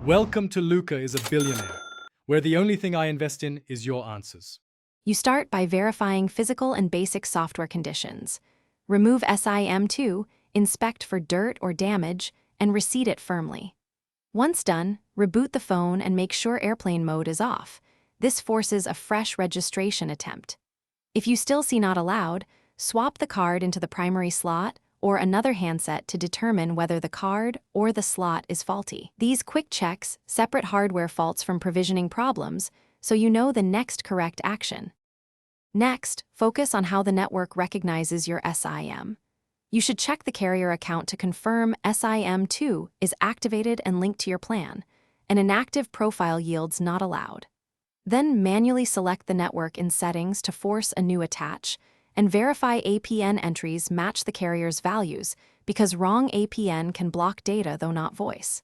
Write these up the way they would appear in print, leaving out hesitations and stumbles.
Welcome to Luca is a Billionaire, where the only thing I invest in is your answers. You start by verifying physical and basic software conditions. Remove SIM2, inspect for dirt or damage, and reseat it firmly. Once done, reboot the phone and make sure airplane mode is off. This forces a fresh registration attempt. If you still see not allowed, swap the card into the primary slot or another handset to determine whether the card or the slot is faulty. These quick checks separate hardware faults from provisioning problems, so you know the next correct action. Next, focus on how the network recognizes your SIM. You should check the carrier account to confirm SIM2 is activated and linked to your plan. An inactive profile yields not allowed. Then manually select the network in settings to force a new attach, and verify APN entries match the carrier's values, because wrong APN can block data though not voice.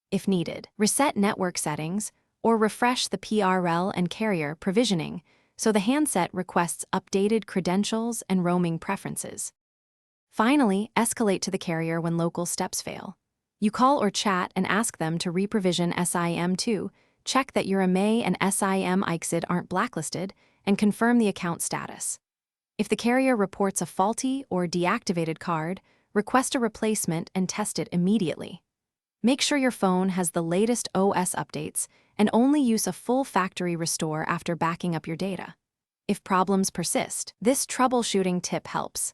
If needed, reset network settings or refresh the PRL and carrier provisioning so the handset requests updated credentials and roaming preferences. Finally, escalate to the carrier when local steps fail. You call or chat and ask them to reprovision SIM2, check that your MA and SIM IXID aren't blacklisted, and confirm the account status. If the carrier reports a faulty or deactivated card, request a replacement and test it immediately. Make sure your phone has the latest OS updates and only use a full factory restore after backing up your data. If problems persist, this troubleshooting tip helps.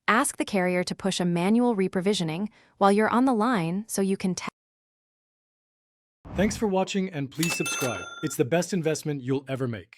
Ask the carrier to push a manual reprovisioning while you're on the line so you can test. Thanks for watching and please subscribe. It's the best investment you'll ever make.